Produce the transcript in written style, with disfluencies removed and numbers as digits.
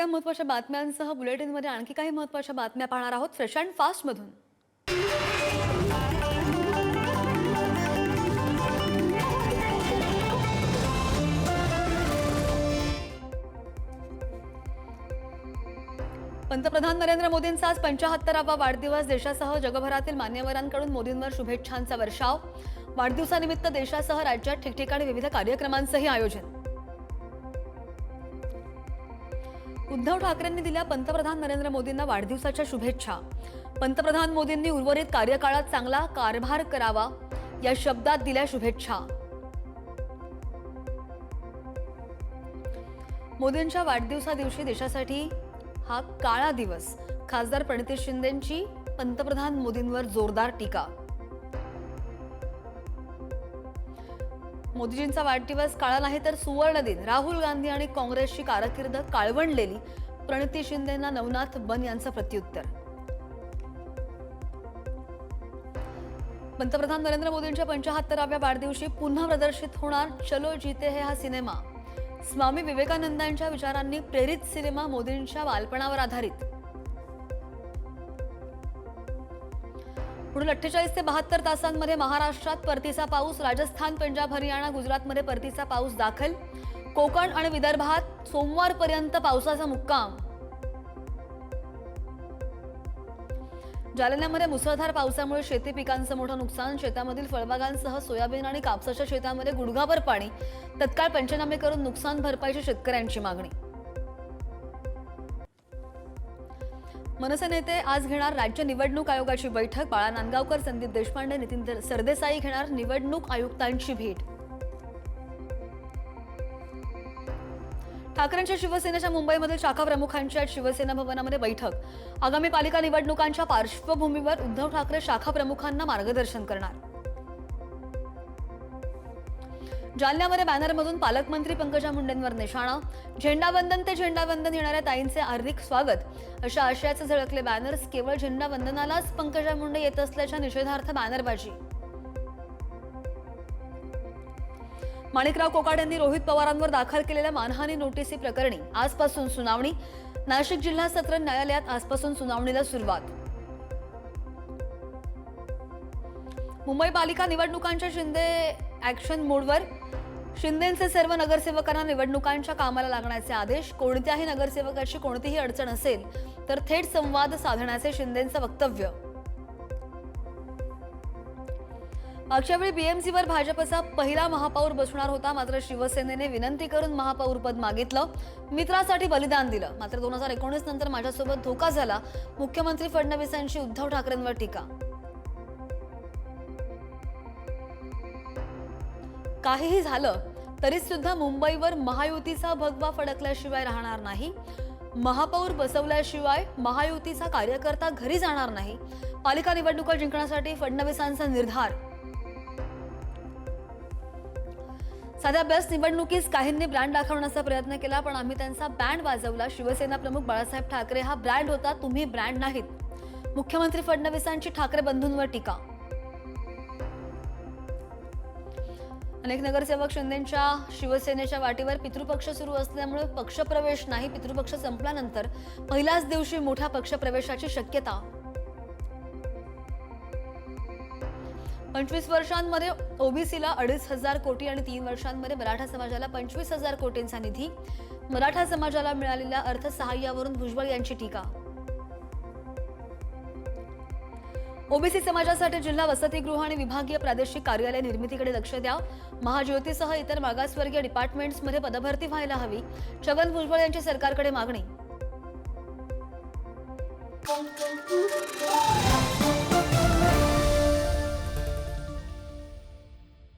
काही महत्त्वाच्या बातम्यांसह बुलेटिनमध्ये आणखी काही महत्त्वाच्या बातम्या पाहणार आहोत फ्रेश अँड फास्ट मधून। पंतप्रधान नरेंद्र मोदींचा आज 75वा वाढदिवस। देशासह जगभरातील मान्यवरांकडून मोदींवर शुभेच्छांचा वर्षाव। वाढदिवसानिमित्त देशासह राज्यात ठिकठिकाणी विविध कार्यक्रमांचंही आयोजन। उद्धव ठाकरेंनी दिल्या पंतप्रधान नरेंद्र मोदींना वाढदिवसाच्या शुभेच्छा। पंतप्रधान मोदींनी उर्वरित कार्यकाळात चांगला कारभार करावा या शब्दात दिल्या शुभेच्छा। मोदींच्या वाढदिवसादिवशी देशासाठी हा काळा दिवस। खासदार प्रणिती शिंदेंची पंतप्रधान मोदींवर जोरदार टीका। मोदीजींचा वाढदिवस काळा नाही तर सुवर्ण दिन। राहुल गांधी आणि काँग्रेसची कारकीर्द काळवंडलेली, प्रणिती शिंदेंना नवनाथ बन यांचं प्रत्युत्तर। पंतप्रधान नरेंद्र मोदींच्या 75व्या वाढदिवशी पुन्हा प्रदर्शित होणार चलो जीते हैं हा सिनेमा। स्वामी विवेकानंदांच्या विचारांनी प्रेरित सिनेमा, मोदींच्या बालपणावर आधारित। पुढील 48 ते 72 तासांमध्ये महाराष्ट्रात परतीचा पाऊस। राजस्थान, पंजाब, हरियाणा, गुजरातमध्ये परतीचा पाऊस दाखल। कोकण आणि विदर्भात सोमवारपर्यंत पावसाचा मुक्काम। जालन्यामध्ये मुसळधार पावसामुळे शेती पिकांचं मोठं नुकसान। शेतामधील फळबागांसह सोयाबीन आणि कापसाच्या शेतामध्ये गुडघाभर पाणी। तत्काळ पंचनामे करून नुकसान भरपाईची शेतकऱ्यांची मागणी। मनसे नेते आज घेणार राज्य निवडणूक आयोगाची बैठक। बाळा नांदगावकर, संदीप देशपांडे, नितीन सरदेसाई घेणार निवडणूक आयुक्तांची भेट। ठाकरेंच्या शिवसेनेच्या मुंबईमधील शाखा प्रमुखांची आज शिवसेना भवनामध्ये बैठक। आगामी पालिका निवडणुकांच्या पार्श्वभूमीवर उद्धव ठाकरे शाखा प्रमुखांना मार्गदर्शन करणार। जालन्यामध्ये बॅनरमधून पालकमंत्री पंकजा मुंडेंवर निशाणा। झेंडावंदन ते झेंडावंदन येणाऱ्या ताईंचे हार्दिक स्वागत अशा आशयाचे झळकले बॅनर्स। केवळ झेंडावंदनालाच पंकजा मुंडे येत असल्याच्या निषेधार्थ बॅनरबाजी। माणिकराव कोकाट यांनी रोहित पवारांवर दाखल केलेल्या मानहानी नोटीसी प्रकरणी आजपासून सुनावणी। नाशिक जिल्हा सत्र न्यायालयात आजपासून सुनावणीला सुरुवात। मुंबई पालिका निवडणुकांच्या शिंदे ऍक्शन मोडवर। शिंदेंचे सर्व नगरसेवकांना निवडणुकांच्या कामाला लागण्याचे आदेश। कोणत्याही नगरसेवकाची कोणतीही अडचण असेल तर थेट संवाद साधण्याचे शिंदेंचं वक्तव्य। मागच्या वेळी बीएमसीवर भाजपचा पहिला महापौर बसणार होता, मात्र शिवसेनेने विनंती करून महापौरपद मागितलं। मित्रासाठी बलिदान दिलं, मात्र 2019 नंतर माझ्यासोबत धोका झाला। मुख्यमंत्री फडणवीसांची उद्धव ठाकरेंवर टीका। काहीही झालं तरी सुद्धा मुंबईवर महायुतीचा भगवा फडकल्याशिवाय राहणार नाही। महापौर बसवल्याशिवाय महायुतीचा कार्यकर्ता घरी जाणार नाही। पालिका निवडणुका जिंकण्यासाठी फडणवीसांचा निर्धार। साध्या बेस्ट निवडणुकीस काहींनी ब्रँड दाखवण्याचा प्रयत्न केला, पण आम्ही त्यांचा बँड वाजवला। शिवसेना प्रमुख बाळासाहेब ठाकरे हा ब्रँड होता, तुम्ही ब्रँड नाहीत। मुख्यमंत्री फडणवीसांची ठाकरे बंधूंवर टीका। अनेक नगरसेवक शिंदेंच्या शिवसेनेच्या वाटेवर। पितृपक्ष सुरू असल्यामुळे पक्षप्रवेश नाही। पितृपक्ष संपल्यानंतर पहिल्याच दिवशी मोठ्या पक्षप्रवेशाची शक्यता। 25 वर्षांमध्ये ओबीसीला 2,500 कोटी आणि 3 वर्षांमध्ये मराठा समाजाला 25,000 कोटींचा निधी। मराठा समाजाला मिळालेल्या अर्थसहाय्यावरून भुजबळ यांची टीका। ओबीसी समाजासाठी जिल्हा वसतिगृह आणि विभागीय प्रादेशिक कार्यालय निर्मितीकडे लक्ष द्या। महाज्योतीसह इतर मागासवर्गीय डिपार्टमेंट्समध्ये पदभरती व्हायला हवी। छगन भुजबळ यांची सरकारकडे मागणी।